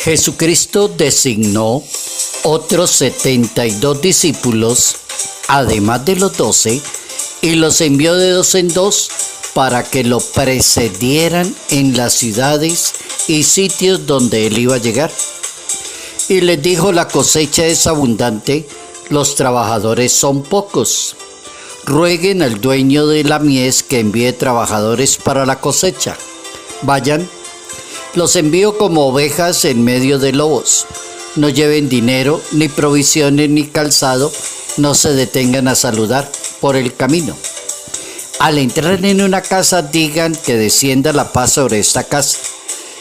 Jesucristo designó otros 72 discípulos, además de los 12, y los envió de dos en dos para que lo precedieran en las ciudades y sitios donde él iba a llegar. Y les dijo: la cosecha es abundante, los trabajadores son pocos. Rueguen al dueño de la mies que envíe trabajadores para la cosecha. Vayan, los envío como ovejas en medio de lobos. No lleven dinero, ni provisiones, ni calzado, no se detengan a saludar por el camino. Al entrar en una casa, digan que descienda la paz sobre esta casa.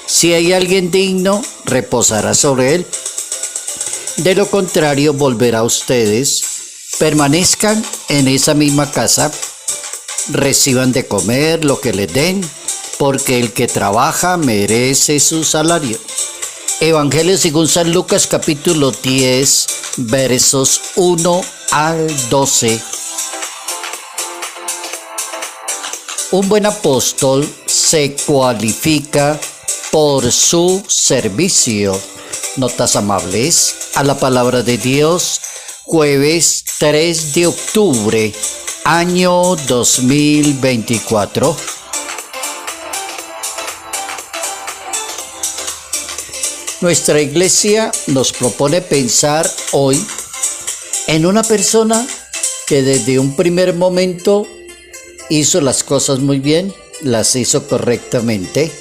Si hay alguien digno, reposará sobre él. De lo contrario, volverá a ustedes. Permanezcan en esa misma casa, reciban de comer lo que les den, porque el que trabaja merece su salario. Evangelio según San Lucas, capítulo 10, versos 1 al 12. Un buen apóstol se cualifica por su servicio. Notas amables a la palabra de Dios, jueves 3 de octubre, año 2024. Nuestra iglesia nos propone pensar hoy en una persona que desde un primer momento hizo las cosas muy bien, las hizo correctamente,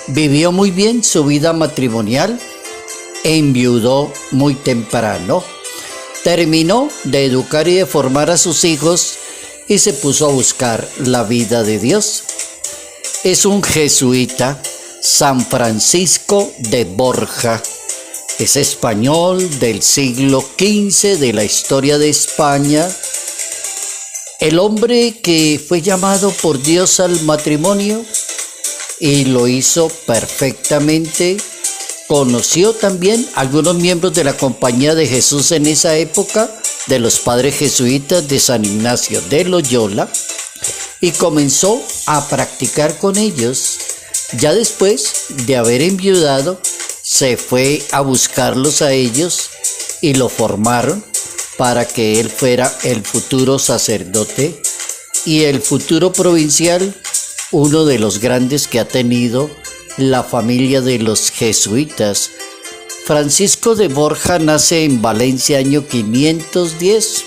vivió muy bien su vida matrimonial, enviudó muy temprano, terminó de educar y de formar a sus hijos y se puso a buscar la vida de Dios. Es un jesuita, San Francisco de Borja. Es español del siglo XV de la historia de España. El hombre que fue llamado por Dios al matrimonio y lo hizo perfectamente. Conoció también a algunos miembros de la Compañía de Jesús en esa época, de los padres jesuitas de San Ignacio de Loyola, y comenzó a practicar con ellos. Ya después de haber enviudado, se fue a buscarlos a ellos y lo formaron para que él fuera el futuro sacerdote y el futuro provincial, uno de los grandes que ha tenido la familia de los jesuitas. Francisco de Borja nace en Valencia año 510.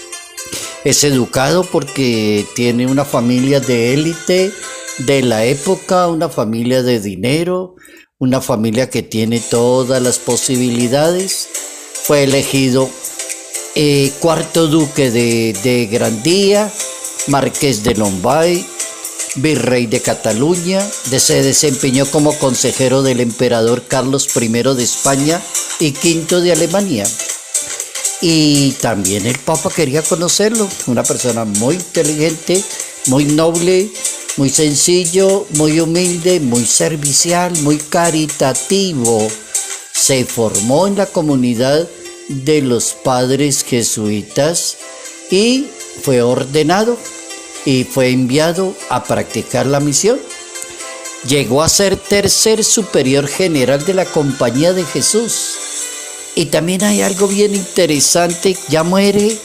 Es educado porque tiene una familia de élite de la época, una familia de dinero, una familia que tiene todas las posibilidades. Fue elegido cuarto duque de Gandía, marqués de Lombay, virrey de Cataluña. Se desempeñó como consejero del emperador Carlos I de España y V de Alemania. Y también el Papa quería conocerlo, una persona muy inteligente, muy noble, muy sencillo, muy humilde, muy servicial, muy caritativo. Se formó en la comunidad de los padres jesuitas y fue ordenado y fue enviado a practicar la misión. Llegó a ser tercer superior general de la Compañía de Jesús. Y también hay algo bien interesante, ya muere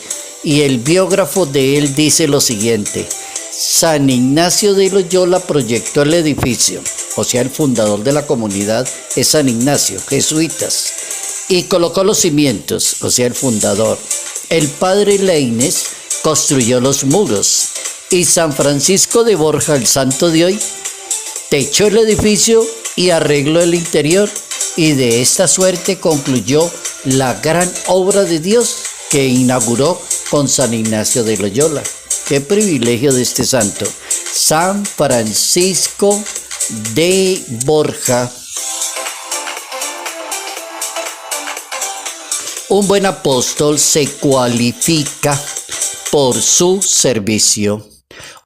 y el biógrafo de él dice lo siguiente: San Ignacio de Loyola proyectó el edificio, o sea, el fundador de la comunidad es San Ignacio, jesuitas, y colocó los cimientos, o sea, el fundador. El padre Leines construyó los muros y San Francisco de Borja, el santo de hoy, techó el edificio y arregló el interior, y de esta suerte concluyó la gran obra de Dios que inauguró con San Ignacio de Loyola. Qué privilegio de este santo, San Francisco de Borja. Un buen apóstol se cualifica por su servicio.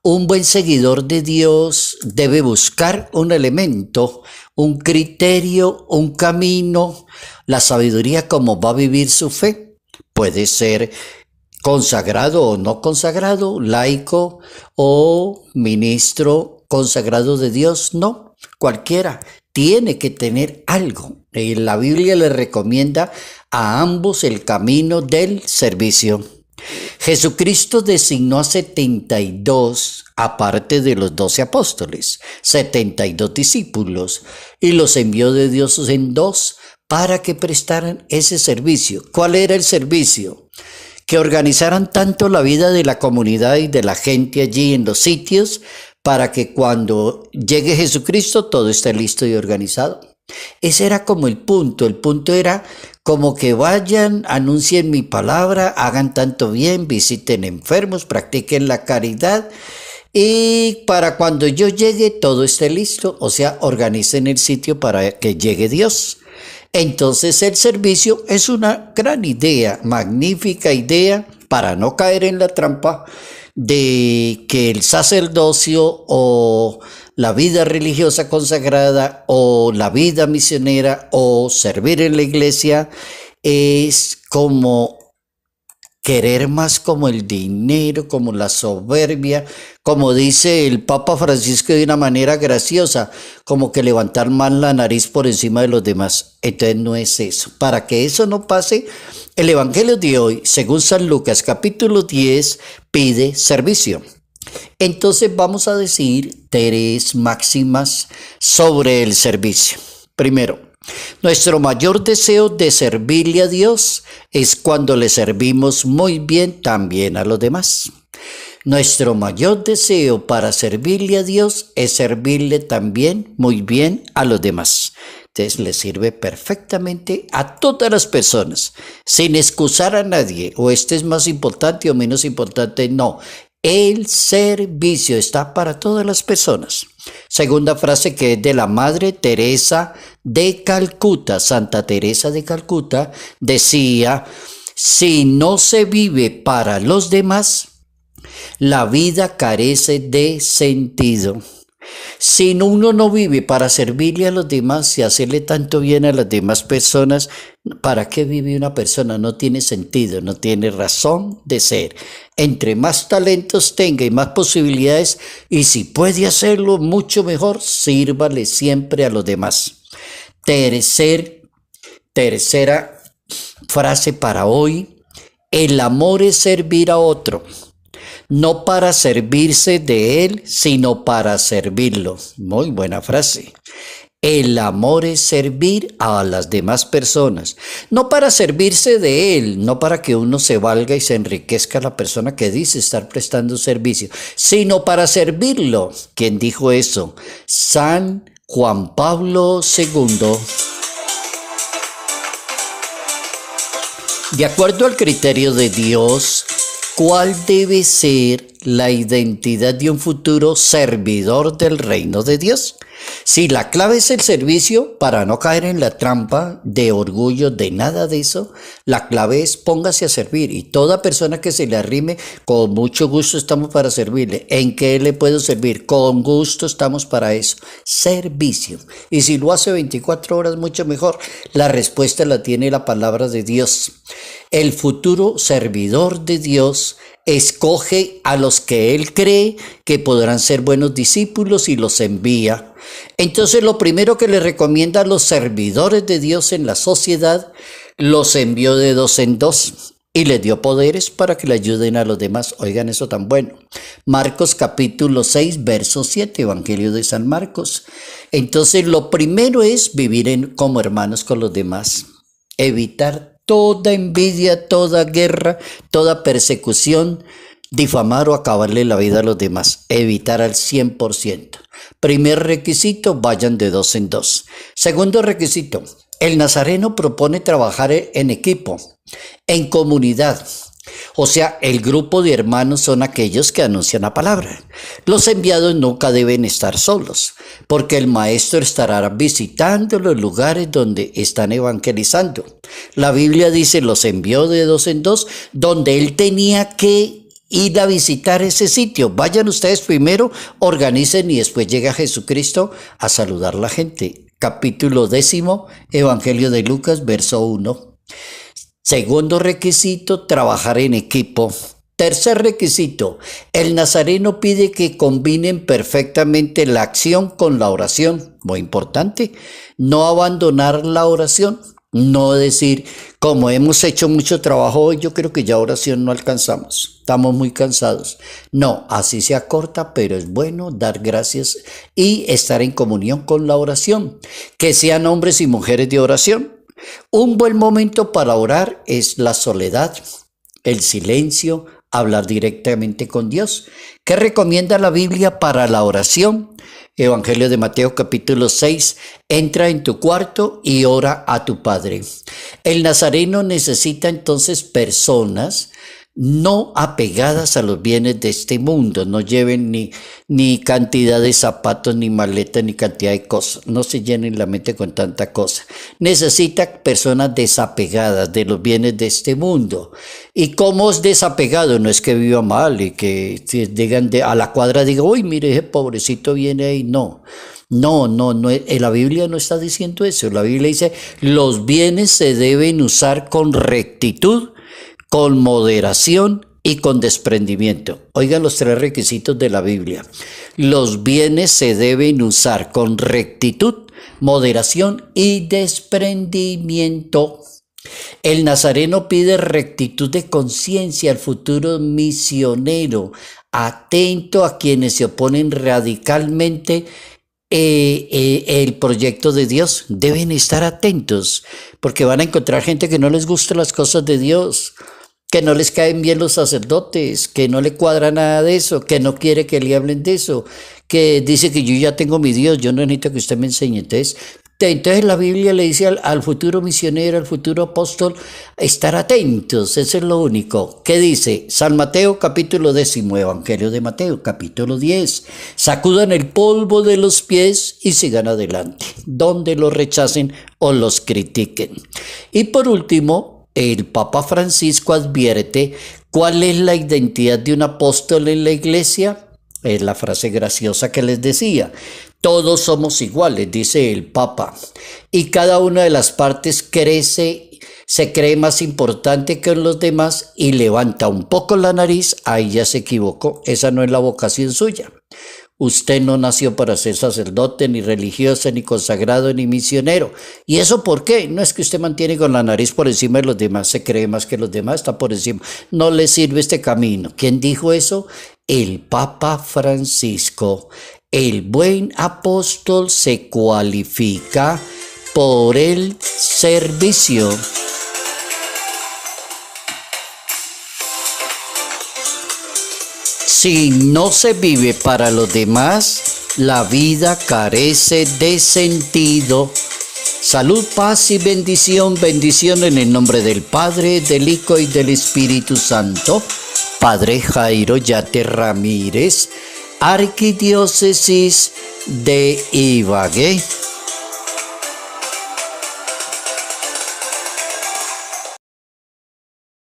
Un buen seguidor de Dios debe buscar un elemento, un criterio, un camino, la sabiduría como va a vivir su fe. Puede ser consagrado o no consagrado, laico o ministro consagrado de Dios, no, cualquiera. tiene que tener algo. La Biblia le recomienda a ambos el camino del servicio. Jesucristo designó a 72, aparte de los 12 apóstoles, 72 discípulos, y los envió de Dios en dos para que prestaran ese servicio. ¿Cuál era el servicio? Que organizaran tanto la vida de la comunidad y de la gente allí en los sitios, para que cuando llegue Jesucristo todo esté listo y organizado. Ese era como el punto era como que vayan, anuncien mi palabra, hagan tanto bien, visiten enfermos, practiquen la caridad y para cuando yo llegue todo esté listo, o sea, organicen el sitio para que llegue Dios. Entonces el servicio es una gran idea, magnífica idea para no caer en la trampa de que el sacerdocio o la vida religiosa consagrada o la vida misionera o servir en la iglesia es como querer más como el dinero, como la soberbia, como dice el Papa Francisco de una manera graciosa, como que levantar más la nariz por encima de los demás. Entonces no es eso. Para que eso no pase, el Evangelio de hoy, según San Lucas capítulo 10, pide servicio. Entonces vamos a decir 3 máximas sobre el servicio. Primero, nuestro mayor deseo de servirle a Dios es cuando le servimos muy bien también a los demás. Nuestro mayor deseo para servirle a Dios es servirle también muy bien a los demás. Entonces le sirve perfectamente a todas las personas, sin excusar a nadie, o este es más importante o menos importante, no. El servicio está para todas las personas. Segunda frase que es de la Madre Teresa de Calcuta. Santa Teresa de Calcuta decía, si no se vive para los demás, la vida carece de sentido. Si uno no vive para servirle a los demás y hacerle tanto bien a las demás personas, ¿para qué vive una persona? No tiene sentido, no tiene razón de ser. Entre más talentos tenga y más posibilidades, y si puede hacerlo mucho mejor, sírvale siempre a los demás. Tercera frase para hoy, el amor es servir a otro. No para servirse de él, sino para servirlo. Muy buena frase. El amor es servir a las demás personas. No para servirse de él, no para que uno se valga y se enriquezca la persona que dice estar prestando servicio, sino para servirlo. ¿Quién dijo eso? San Juan Pablo II. De acuerdo al criterio de Dios, ¿cuál debe ser la identidad de un futuro servidor del reino de Dios? Si la clave es el servicio, para no caer en la trampa de orgullo, de nada de eso, la clave es póngase a servir. Y toda persona que se le arrime, con mucho gusto estamos para servirle. ¿En qué le puedo servir? Con gusto estamos para eso. Servicio. Y si lo hace 24 horas, mucho mejor. La respuesta la tiene la palabra de Dios. El futuro servidor de Dios escoge a los que él cree que podrán ser buenos discípulos y los envía. Entonces lo primero que le recomienda a los servidores de Dios en la sociedad, los envió de 2 en 2 y les dio poderes para que le ayuden a los demás. Oigan eso tan bueno. Marcos capítulo 6, verso 7, Evangelio de San Marcos. Entonces lo primero es vivir como hermanos con los demás, evitar toda envidia, toda guerra, toda persecución, difamar o acabarle la vida a los demás. Evitar al 100%. Primer requisito, vayan de 2 en 2. Segundo requisito, el nazareno propone trabajar en equipo, en comunidad. O sea, el grupo de hermanos son aquellos que anuncian la palabra. Los enviados nunca deben estar solos, porque el maestro estará visitando los lugares donde están evangelizando. La Biblia dice, los envió de 2 en 2, donde él tenía que ir a visitar ese sitio. Vayan ustedes primero, organicen y después llega Jesucristo a saludar a la gente. Capítulo 10, Evangelio de Lucas, verso 1. Segundo requisito, trabajar en equipo. Tercer requisito, el nazareno pide que combinen perfectamente la acción con la oración. Muy importante, no abandonar la oración, no decir, como hemos hecho mucho trabajo hoy, yo creo que ya oración no alcanzamos, estamos muy cansados. No, así se acorta, pero es bueno dar gracias y estar en comunión con la oración, que sean hombres y mujeres de oración. Un buen momento para orar es la soledad, el silencio, hablar directamente con Dios. ¿Qué recomienda la Biblia para la oración? Evangelio de Mateo capítulo 6, entra en tu cuarto y ora a tu Padre. El nazareno necesita entonces personas no apegadas a los bienes de este mundo, no lleven ni cantidad de zapatos, ni maletas, ni cantidad de cosas, no se llenen la mente con tanta cosa. Necesita personas desapegadas de los bienes de este mundo. ¿Y cómo es desapegado? No es que viva mal y que digan a la cuadra diga, uy, mire, ese pobrecito viene ahí, no. No, la Biblia no está diciendo eso. La Biblia dice, los bienes se deben usar con rectitud, con moderación y con desprendimiento. Oigan los tres requisitos de la Biblia. Los bienes se deben usar con rectitud, moderación y desprendimiento. El nazareno pide rectitud de conciencia al futuro misionero, atento a quienes se oponen radicalmente el proyecto de Dios. Deben estar atentos porque van a encontrar gente que no les gustan las cosas de Dios, que no les caen bien los sacerdotes, que no le cuadra nada de eso, que no quiere que le hablen de eso, que dice que yo ya tengo mi Dios, yo no necesito que usted me enseñe. Entonces la Biblia le dice al futuro misionero, al futuro apóstol, estar atentos, eso es lo único. ¿Qué dice? San Mateo capítulo 10, Evangelio de Mateo capítulo 10. Sacudan el polvo de los pies y sigan adelante, donde los rechacen o los critiquen. Y por último, el Papa Francisco advierte cuál es la identidad de un apóstol en la iglesia. Es la frase graciosa que les decía. Todos somos iguales, dice el Papa, y cada una de las partes se cree más importante que los demás y levanta un poco la nariz. Ahí ya se equivocó, esa no es la vocación suya. Usted no nació para ser sacerdote, ni religioso, ni consagrado, ni misionero. ¿Y eso por qué? No es que usted mantiene con la nariz por encima de los demás, se cree más que los demás, está por encima. No le sirve este camino. ¿Quién dijo eso? El Papa Francisco. El buen apóstol se cualifica por el servicio. Si no se vive para los demás, la vida carece de sentido. Salud, paz y bendición. Bendición en el nombre del Padre, del Hijo y del Espíritu Santo. Padre Jairo Yate Ramírez, Arquidiócesis de Ibagué.